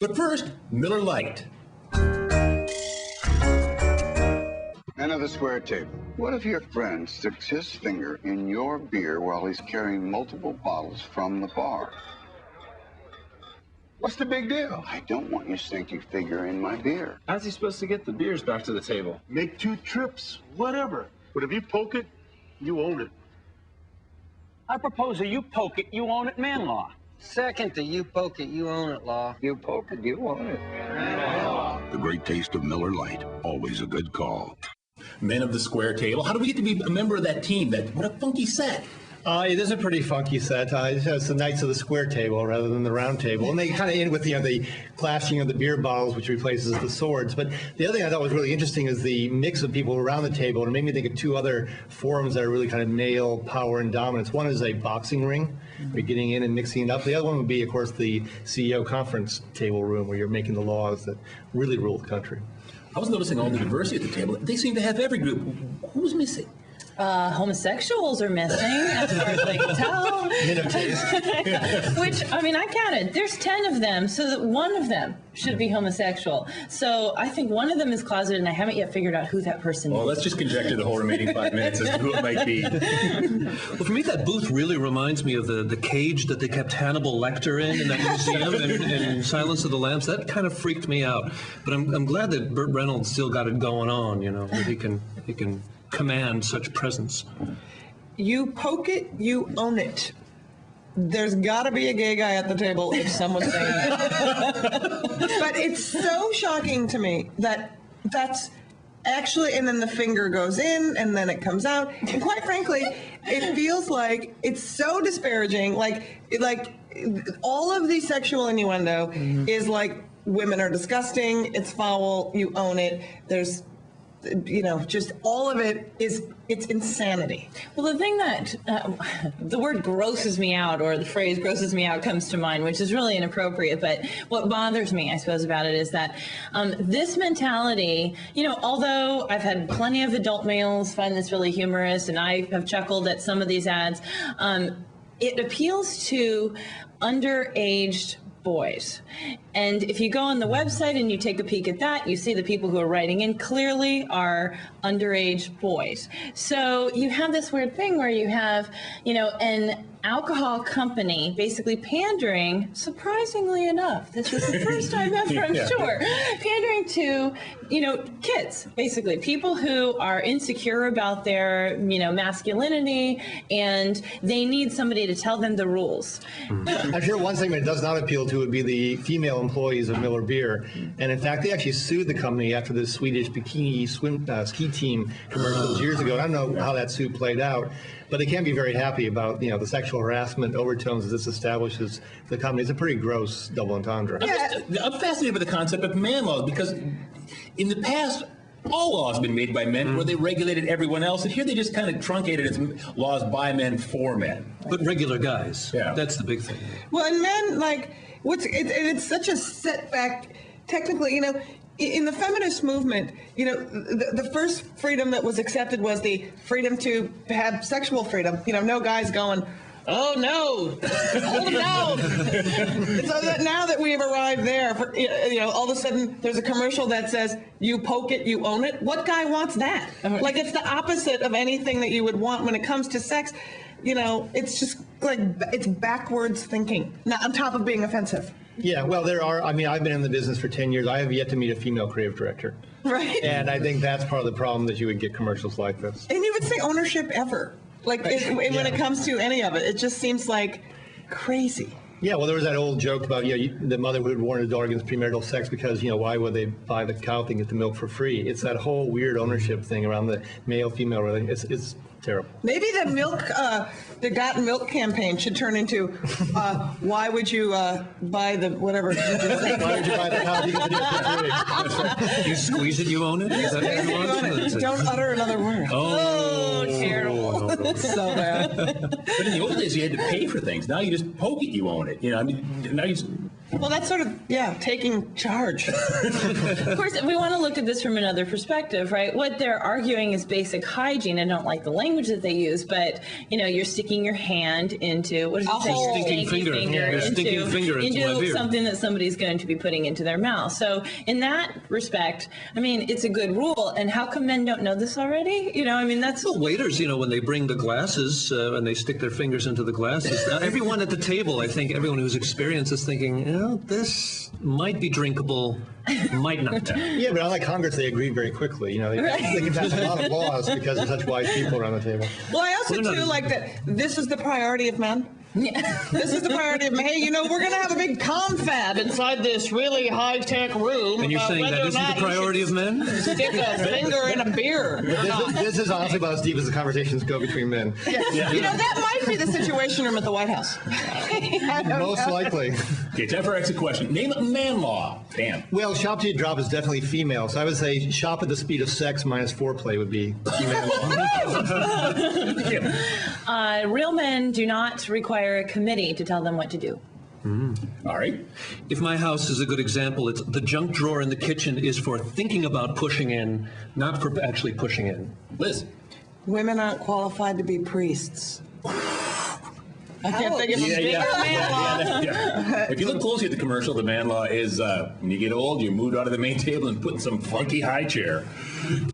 But first, Miller Lite. Men of the square table. What if your friend sticks his finger in your beer while he's carrying multiple bottles from the bar? What's the big deal? I don't want you stinking finger in my beer. How's he supposed to get the beers back to the table? Make 2 trips, whatever. But if you poke it, you own it. I propose a you poke it, you own it man law. Second to you poke it, you own it law. You poke it, you own it. The great taste of Miller Lite, always a good call. Men of the square table. How do we get to be a member of that team? What a funky set. It is a pretty funky set. It's the Knights of the Square Table rather than the Round Table. And they kind of end with the clashing of the beer bottles, which replaces the swords. But the other thing I thought was really interesting is the mix of people around the table. And it made me think of 2 other forums that are really kind of male power and dominance. One is a boxing ring, where you're getting in and mixing it up. The other one would be, of course, the CEO conference table room, where you're making the laws that really rule the country. I was noticing all the diversity at the table. They seem to have every group. Who's missing? Homosexuals are missing, as far as I can tell. Which, I mean, I counted. There's 10 of them, so that one of them should be homosexual. So I think one of them is closeted, and I haven't yet figured out who that person is. Well, let's just conjecture the whole remaining 5 minutes as to who it might be. Well, for me, that booth really reminds me of the cage that they kept Hannibal Lecter in that museum in Silence of the Lambs. That kind of freaked me out. But I'm glad that Burt Reynolds still got it going on, that he can command such presence. You poke it, you own it. There's got to be a gay guy at the table if someone's saying that. But it's so shocking to me that that's actually, and then the finger goes in and then it comes out. And quite frankly, it feels like it's so disparaging. Like all of the sexual innuendo is like women are disgusting, it's foul, you own it. There's just all of it it's insanity. Well, the thing that the word grosses me out, or the phrase grosses me out, comes to mind, which is really inappropriate. But what bothers me, I suppose, about it is that this mentality, although I've had plenty of adult males find this really humorous, and I have chuckled at some of these ads, it appeals to underaged boys. And if you go on the website and you take a peek at that, you see the people who are writing in clearly are underage boys. So you have this weird thing where you have, an alcohol company basically pandering, surprisingly enough, this is the first time ever, I'm sure, pandering to, kids, basically, people who are insecure about their, masculinity, and they need somebody to tell them the rules. I'm sure one segment it does not appeal to would be the female employees of Miller Beer. And in fact, they actually sued the company after the Swedish bikini ski team commercials years ago. I don't know how that suit played out, but they can be very happy about, the sexual harassment overtones that this establishes the company. It's a pretty gross double entendre. I'm fascinated with the concept of man laws, because in the past, all laws have been made by men where they regulated everyone else, and here they just kind of truncated its laws by men for men. But regular guys, that's the big thing. Well, and men, it's such a setback, technically, in the feminist movement, the first freedom that was accepted was the freedom to have sexual freedom. No guys going, oh no, hold them down. So that now that we've arrived there, all of a sudden there's a commercial that says, you poke it, you own it. What guy wants that? Like, it's the opposite of anything that you would want when it comes to sex. It's just it's backwards thinking, not on top of being offensive. Yeah, well, I've been in the business for 10 years. I have yet to meet a female creative director. Right. And I think that's part of the problem, that you would get commercials like this. And you would say ownership ever. When it comes to any of it, it just seems like crazy. Yeah, well, there was that old joke about, the mother would warn her daughter against premarital sex because, why would they buy the cow thing and get the milk for free? It's that whole weird ownership thing around the male-female relationship. It's terrible. Maybe the Got Milk campaign should turn into, why would you buy the whatever? Why would you buy the cow? You squeeze it, you own it? Is that what you want? Don't utter another word. Oh, terrible. No. So bad. But in the old days, you had to pay for things. Now you just poke it, you own it. Now you Well, that's sort of, taking charge. Of course, we want to look at this from another perspective, right? What they're arguing is basic hygiene. I don't like the language that they use, but, you're sticking your hand into, what does it say? hole. Stinking finger. Your stinking finger into my beer. Something that somebody's going to be putting into their mouth. So in that respect, I mean, it's a good rule. And how come men don't know this already? That's... Well, waiters, when they bring the glasses and they stick their fingers into the glasses, everyone at the table, I think, everyone who's experienced is thinking, this might be drinkable, might not. Yeah, but unlike Congress, they agree very quickly. They can pass a lot of laws because there's such wise people around the table. Well, I also, too, like that this is the priority of men. This is the priority of, hey, we're going to have a big confab inside this really high-tech room. And you're saying that isn't the priority of men? Stick a finger in a beer. This is honestly about as deep as the conversations go between men. That might be the situation room at the White House. Most likely. Okay, time for our exit question. Name a man law. Dan. Well, shop till you drop is definitely female, so I would say shop at the speed of sex minus foreplay would be female law. Real men do not require a committee to tell them what to do. All right. If my house is a good example, it's the junk drawer in the kitchen is for thinking about pushing in, not for actually pushing in. Liz. Women aren't qualified to be priests. I can't think of a bigger man law. If you look closely at the commercial, the man law is when you get old, you're moved out of the main table and put in some funky high chair.